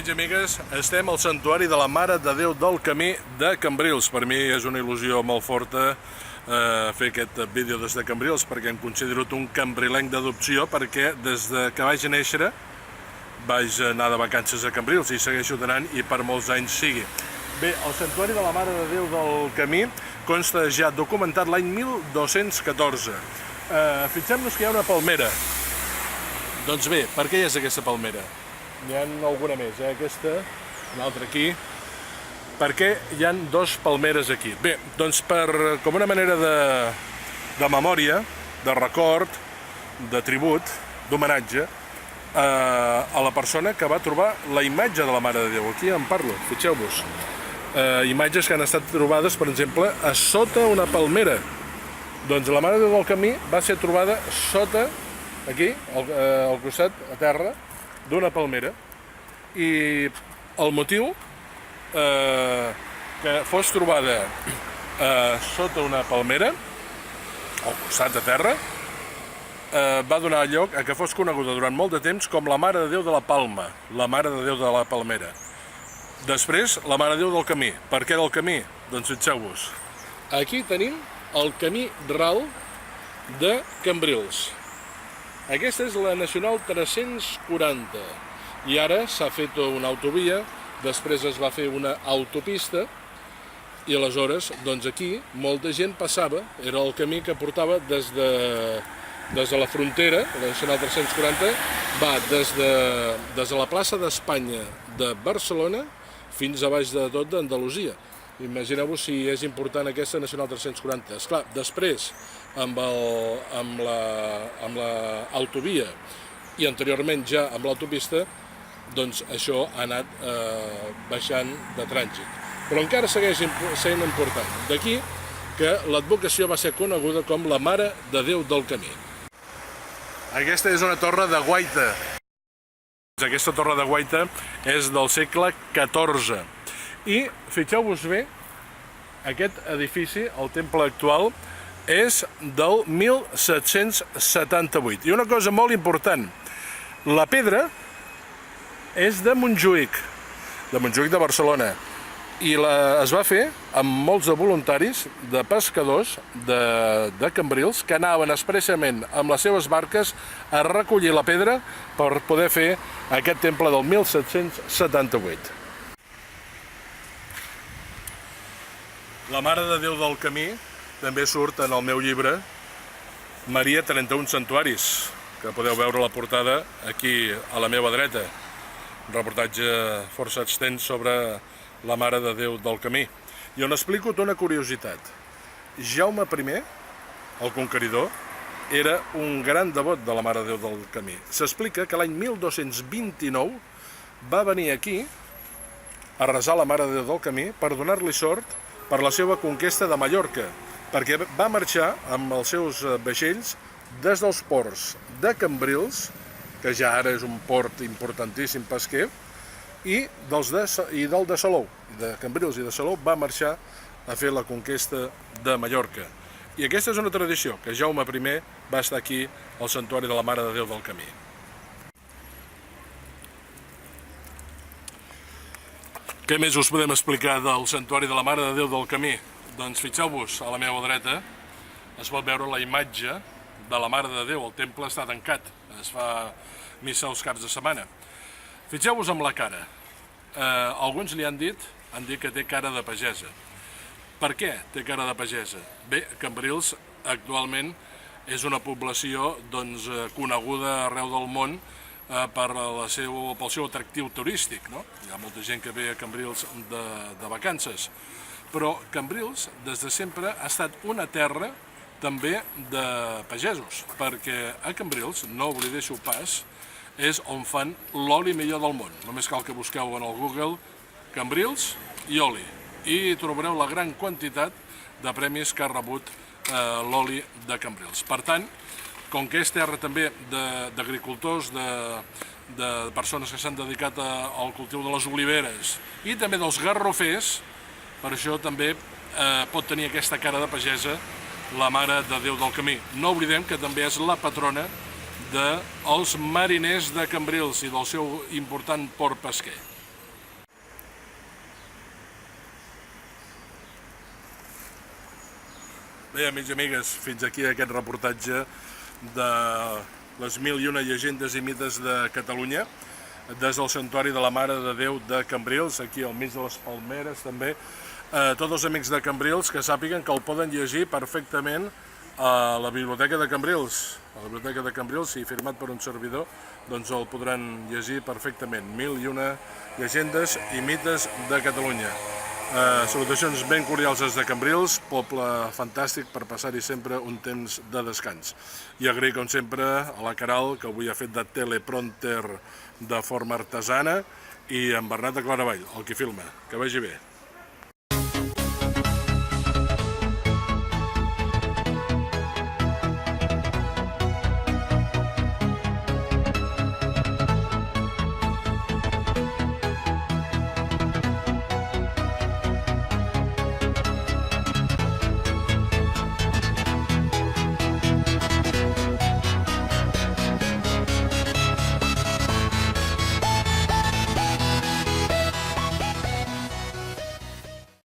Amics i amigues, estem al Santuari de la Mare de Déu del Camí de Cambrils. Per mi és una il·lusió molt forta fer aquest vídeo des de Cambrils, perquè em considero un cambrilenc d'adopció, perquè des que vaig néixer vaig anar de vacances a Cambrils i segueixo anant i per molts anys sigui. Bé, el Santuari de la Mare de Déu del Camí consta ja documentat l'any 1214. Fixem-nos que hi ha una palmera. Doncs bé, per què hi és aquesta palmera? N'hi ha alguna més, aquesta, una altra aquí. Per què hi ha dos palmeres aquí? Bé, doncs com una manera de memòria, de record, de tribut, d'homenatge a la persona que va trobar la imatge de la Mare de Déu. Aquí en parlo, fixeu-vos. Imatges que han estat trobades, per exemple, a sota una palmera. Doncs la Mare de Déu del Camí va ser trobada sota, aquí, al costat, a terra, d'una palmera, i el motiu que fos trobada sota una palmera, al costat de terra, va donar lloc a que fos coneguda durant molt de temps com la Mare de Déu de la Palma, la Mare de Déu de la Palmera. Després, la Mare de Déu del Camí. Per què del camí? Doncs fixeu-vos. Aquí tenim el camí ral de Cambrils. Aquesta és la Nacional 340 i ara s'ha fet una autovia, després es va fer una autopista i aleshores doncs aquí molta gent passava, era el camí que portava des de la frontera, la Nacional 340, va des de la plaça d'Espanya de Barcelona fins a baix de tot d'Andalusia. Imagineu-vos si és important aquesta Nacional 340. Esclar, després, amb l'autovia i anteriorment ja amb l'autopista, doncs això ha anat baixant de trànsit. Però encara segueix sent important. D'aquí que l'advocació va ser coneguda com la Mare de Déu del Camí. Aquesta és una torre de guaita. Aquesta torre de guaita és del segle XIV. I, fixeu-vos bé, aquest edifici, el temple actual, és del 1778. I una cosa molt important, la pedra és de Montjuïc de Barcelona, i es va fer amb molts de voluntaris, de pescadors de Cambrils, que anaven expressament amb les seves barques a recollir la pedra per poder fer aquest temple del 1778. La Mare de Déu del Camí també surt en el meu llibre Maria 31 Santuaris, que podeu veure la portada aquí a la meva dreta. Un reportatge força extens sobre la Mare de Déu del Camí, i on explico una curiositat. Jaume I, el conqueridor, era un gran devot de la Mare de Déu del Camí. S'explica que l'any 1229 va venir aquí a resar la Mare de Déu del Camí per donar-li sort per la seva conquesta de Mallorca, perquè va marxar amb els seus vaixells des dels ports de Cambrils, que ja ara és un port importantíssim pesquer, i del de Salou, de Cambrils i de Salou, va marxar a fer la conquesta de Mallorca. I aquesta és una tradició, que Jaume I va estar aquí al Santuari de la Mare de Déu del Camí. Què més us podem explicar del Santuari de la Mare de Déu del Camí? Doncs fixeu-vos, a la meva dreta es pot veure la imatge de la Mare de Déu. El temple està tancat, es fa missa els caps de setmana. Fixeu-vos amb la cara. Alguns li han dit que té cara de pagesa. Per què té cara de pagesa? Bé, Cambrils actualment és una població coneguda arreu del món pel seu atractiu turístic. Hi ha molta gent que ve a Cambrils de vacances, però Cambrils des de sempre ha estat una terra també de pagesos, perquè a Cambrils, no oblidéssiu pas, és on fan l'oli millor del món. Només cal que busqueu en el Google Cambrils i oli, i trobareu la gran quantitat de premis que ha rebut l'oli de Cambrils. Per tant, com que és terra també d'agricultors, de persones que s'han dedicat al cultiu de les oliveres i també dels garrofers, per això també pot tenir aquesta cara de pagesa la Mare de Déu del Camí. No oblidem que també és la patrona dels mariners de Cambrils i del seu important port pesquer. Bé, amics i amigues, fins aquí aquest reportatge de les 1001 llegendes i mites de Catalunya, des del Santuari de la Mare de Déu de Cambrils, aquí al mig de les Palmeres també. Tots els amics de Cambrils que sàpiguen que el poden llegir perfectament a la Biblioteca de Cambrils. A la Biblioteca de Cambrils, si firmat per un servidor, doncs el podran llegir perfectament. 1001 llegendes i mites de Catalunya. Salutacions ben cordials des de Cambrils, poble fantàstic per passar-hi sempre un temps de descans. I agrair, com sempre, a la Caral, que avui ha fet de teleprompter de forma artesana, i en Bernat de Claravall, el qui filma. Que vagi bé.